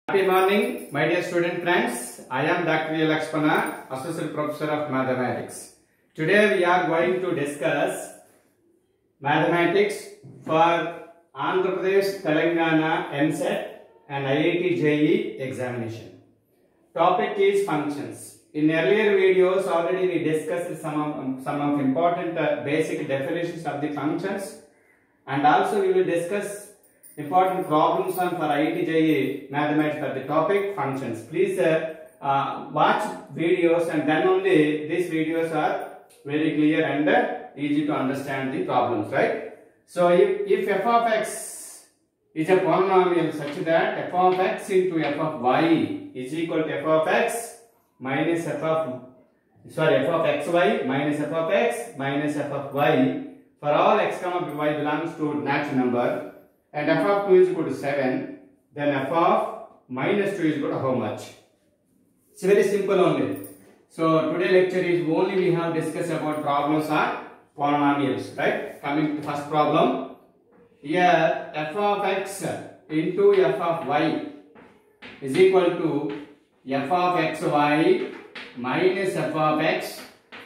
Happy morning, my dear student friends. I am Dr. A. Lakshmana, Associate Professor of Mathematics. Today we are going to discuss mathematics for Andhra Pradesh, Telangana, MSET and IIT JEE examination. Topic is functions. In earlier videos already we discussed some of important basic definitions of the functions, and also we will discuss important problems on for IIT JEE mathematics for the topic functions. Please watch videos, and then only these videos are very clear and easy to understand the problems, right? So if f of x is a polynomial such that f of x into f of y is equal to f of x minus f of xy minus f of x minus f of y for all x comma y belongs to natural number, and f of 2 is equal to 7, then f of minus 2 is equal to how much? It's very simple only. So today lecture is only we have discussed about problems on polynomials, right? Coming to first problem. Here f of x into f of y is equal to f of xy minus f of x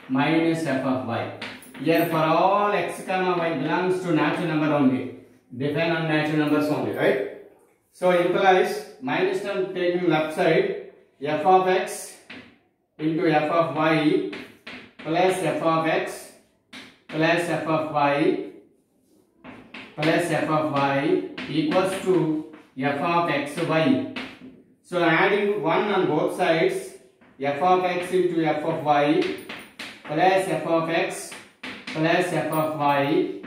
minus f of y. Here for all x comma y belongs to natural number only. Define on natural numbers only, right? So implies minus term taking left side, f of x into f of y plus f of x plus f of y plus f of y equals to f of xy. So adding 1 on both sides, f of x into f of y plus f of x plus f of y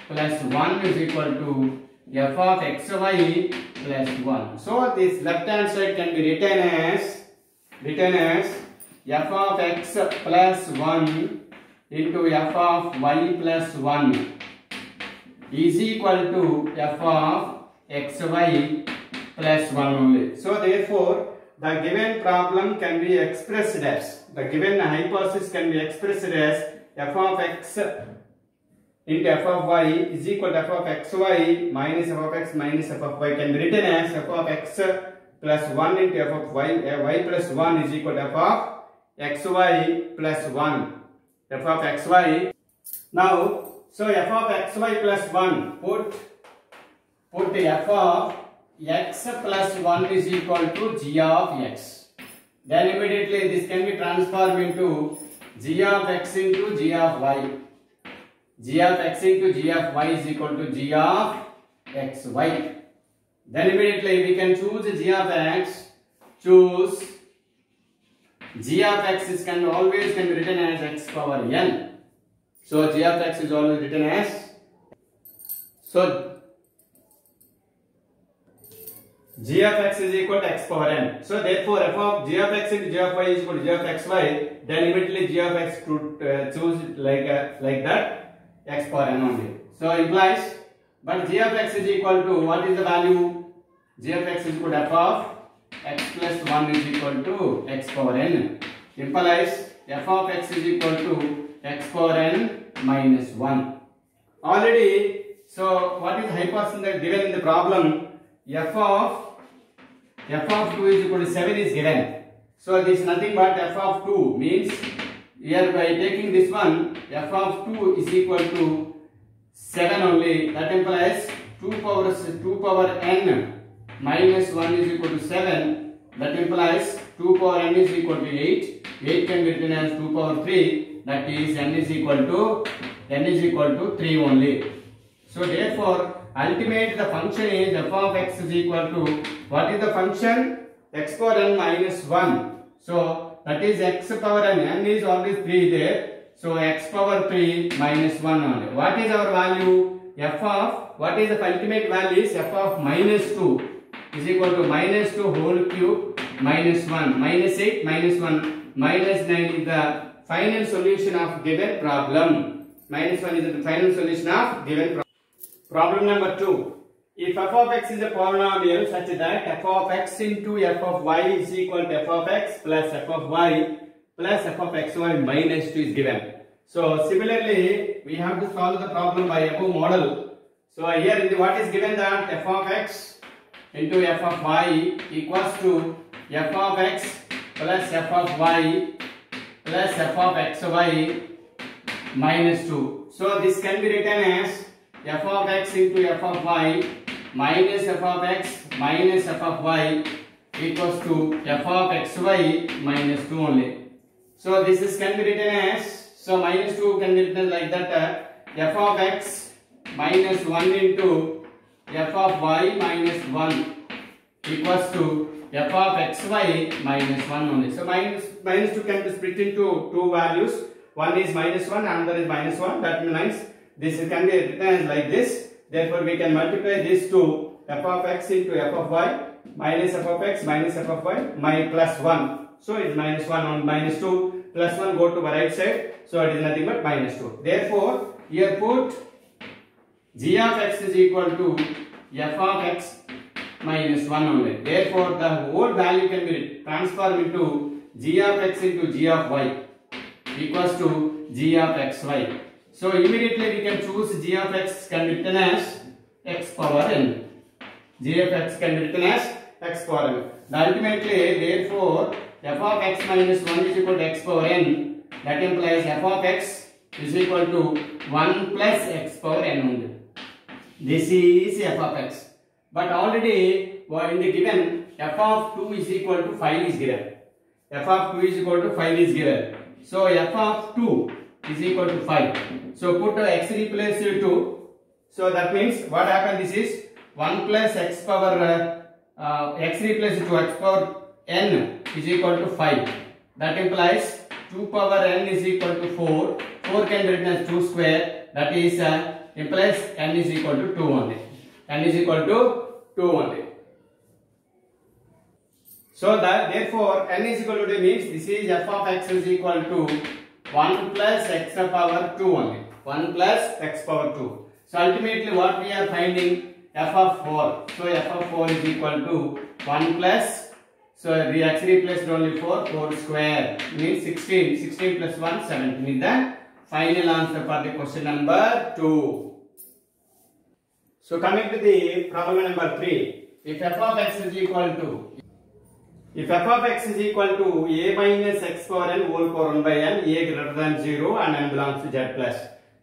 plus 1 is equal to f of xy plus 1. So this left hand side can be written as f of x plus 1 into f of y plus 1 is equal to f of xy plus 1 only. So therefore the given problem can be expressed as, the given hypothesis can be expressed as f of x into f of y is equal to f of xy minus f of x minus f of y can be written as f of x plus 1 into f of y, y plus 1 is equal to f of xy plus 1, f of xy. Now, so f of xy plus 1, put f of x plus 1 is equal to g of x. Then immediately this can be transformed into g of x into g of y. G of x into g of y is equal to g of xy. Then immediately we can choose g of x. Choose g of x is always can be written as x power n. So g of x is always written as, so g of x is equal to x power n. So therefore f of g of x into g of y is equal to g of xy. Then immediately g of x could choose like that, x power n only. So implies, but g of x is equal to, what is the value? G of x is equal to f of x plus 1 is equal to x power n. Implies f of x is equal to x power n minus 1. Already, so what is the hypothesis that given in the problem? f of 2 is equal to 7 is given. So this is nothing but f of 2 means, here by taking this one, f of 2 is equal to 7 only. That implies 2 power n minus 1 is equal to 7. That implies 2 power n is equal to 8. 8 can be written as 2 power 3. That is n is equal to 3 only. So therefore, ultimate the function is f of x is equal to, what is the function? X power n minus 1. So that is x power n is always 3 there. So x power 3 minus 1 only. What is our value? F of, what is the ultimate value is f of minus 2 is equal to minus 2 whole cube minus 1 minus 8 minus 1 minus 9 is the final solution of given problem. Minus 1 is the final solution of given problem. Problem number 2. If f of x is a polynomial such that f of x into f of y is equal to f of x plus f of y plus f of xy minus 2 is given. So similarly, we have to solve the problem by above model. So here in the, what is given that f of x into f of y equals to f of x plus f of y plus f of xy minus 2. So this can be written as f of x into f of y minus f of x minus f of y equals to f of xy minus 2 only. So this is can be written as, so minus 2 can be written like that, f of x minus 1 into f of y minus 1 equals to f of xy minus 1 only. So minus 2 can be split into two values. One is minus 1, another is minus 1. That means this can be written as like this. Therefore, we can multiply these two, f of x into f of y minus f of x minus f of y plus 1. So it is minus 1 on minus 2 plus 1 go to the right side. So it is nothing but minus 2. Therefore, here put g of x is equal to f of x minus 1 only. Therefore, the whole value can be transformed into g of x into g of y equals to g of xy. So immediately we can choose g of x can be written as x power n. G of x can be written as x power n. Ultimately, therefore, f of x minus 1 is equal to x power n. That implies f of x is equal to 1 plus x power n only. This is f of x. But already in the given f of 2 is equal to 5 is given. F of 2 is equal to 5 is given. So f of 2 is equal to 5. So put x replace 2. So that means what happens, this is 1 plus x power x replace to x power n is equal to 5. That implies 2 power n is equal to 4. 4 can be written as 2 square. That is implies n is equal to 2 only. N is equal to 2 only. So that therefore n is equal to 2 means this is f of x is equal to 1 plus x power 2 only. 1 plus x power 2. So ultimately what we are finding, f of 4. So f of 4 is equal to 1 plus, so the x replaced only 4, 4 square means 16. 16 plus 1, 17 is the final answer for the question number 2. So coming to the problem number 3. If f of x is equal to, if f of x is equal to a minus x power n whole power 1 by n, a greater than 0 and n belongs to z plus,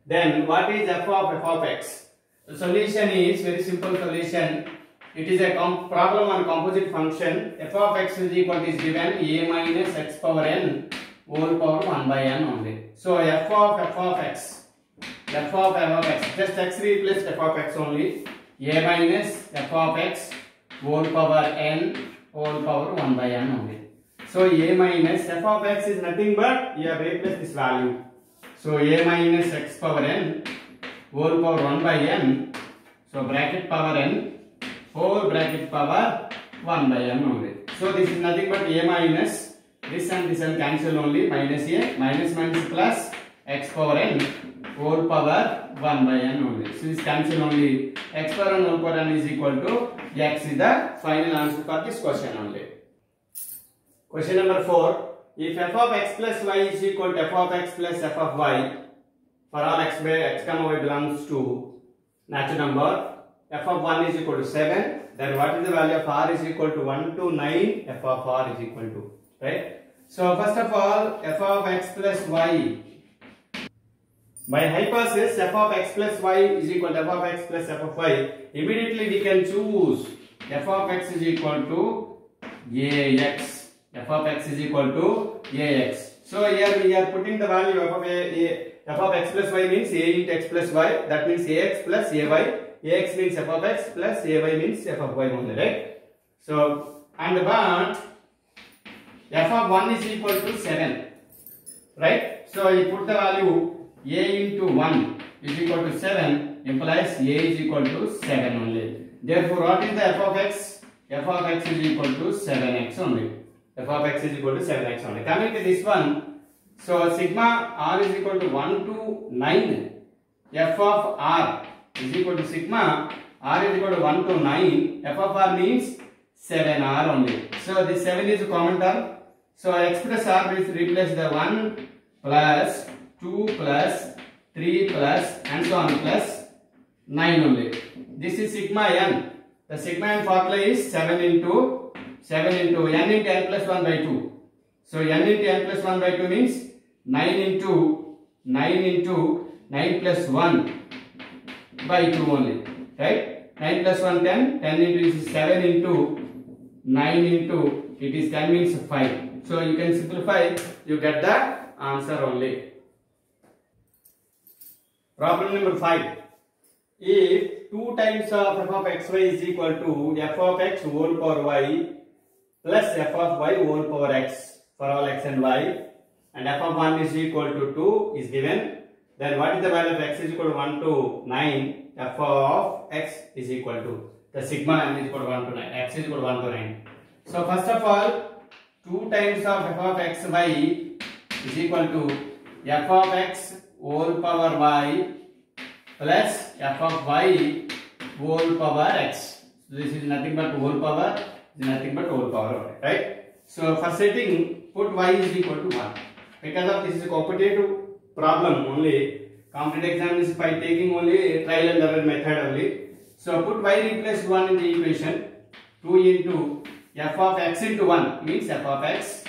then what is f of x? The solution is very simple solution. It is a problem on composite function. F of x is equal to is given a minus x power n whole power 1 by n only. So f of x, just x replaced f of x only, a minus f of x whole power n whole power 1 by n only. So a minus f of x is nothing but you have replaced this value. So a minus x power n whole power 1 by n. So bracket power n whole bracket power 1 by n only. So this is nothing but a minus this and cancel only, minus a minus plus x power n whole power 1 by n only. So this cancel only, x power n whole power n is equal to x is the final answer for this question only. Question number 4. If f of x plus y is equal to f of x plus f of y for all x comma y belongs to natural number, f of 1 is equal to 7, then what is the value of r is equal to 1 to 9, f of r is equal to, right? So first of all, f of x plus y, by hypothesis f of x plus y is equal to f of x plus f of y, immediately we can choose f of x is equal to ax. F of x is equal to ax. So here we are putting the value of f of x plus y means a into x plus y. That means ax plus ay. Ax means f of x plus ay means f of y only, right? So and but f of 1 is equal to 7, right? So you put the value a into 1 is equal to 7 implies a is equal to 7 only. Therefore, what is the f of x? F of x is equal to 7x only. F of x is equal to 7x only. Coming to this one, so sigma r is equal to 1 to 9. F of r is equal to sigma r is equal to 1 to 9. F of r means 7r only. So this 7 is a common term. So express r will replace the 1 plus 2 plus 3 plus and so on plus 9 only. This is sigma n. The sigma m formula is 7 into n into n plus 1 by 2. So n into n plus 1 by 2 means 9 into 9 plus 1 by 2 only, right? 9 plus 1 10, 10 into is 7 into 9 into it is 10 means 5. So you can simplify, you get the answer only. Problem number 5. If 2 times of f of xy is equal to f of x whole power y plus f of y whole power x for all x and y, and f of 1 is equal to 2 is given, then what is the value of x is equal to 1 to 9, f of x is equal to, the sigma m is equal to 1 to 9, x is equal to 1 to 9. So first of all, 2 times of f of x y is equal to f of x whole power y plus f of y whole power x. So this is nothing but whole power, right? So for setting, put y is equal to 1. Because of this is a competitive problem only, competitive exam is by taking only trial and error method only. So put y replace 1 in the equation, 2 into f of x into 1 means f of x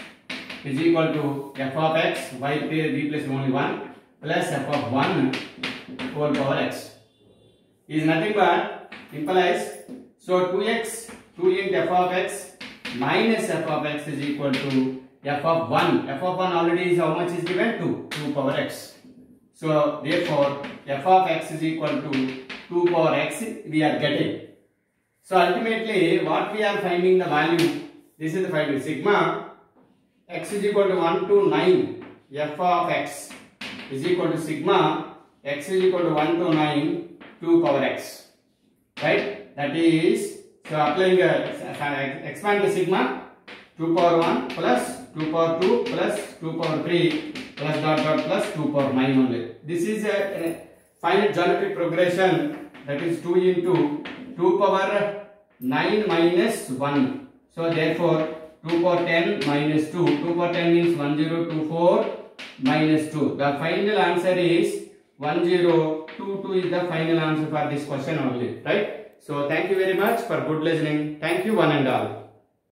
is equal to f of x, y replace only 1 plus f of 1 whole power x is nothing but implies, so 2x, 2 into f of x minus f of x is equal to f of 1. F of 1 already is how much is given? 2 power x. So therefore f of x is equal to 2 power x we are getting. So ultimately what we are finding the value, this is the value, sigma x is equal to 1 to 9 f of x is equal to sigma x is equal to 1 to 9 2 power x, right? That is, so applying expand the sigma 2 power 1 plus 2 power 2 plus 2 power 3 plus dot plus 2 power 9 only. This is a finite geometric progression, that is 2 into 2 power 9 minus 1. So therefore 2 power 10 minus 2. 2 power 10 means 1024 minus 2. The final answer is 1022 is the final answer for this question only, right? So thank you very much for good listening. Thank you one and all.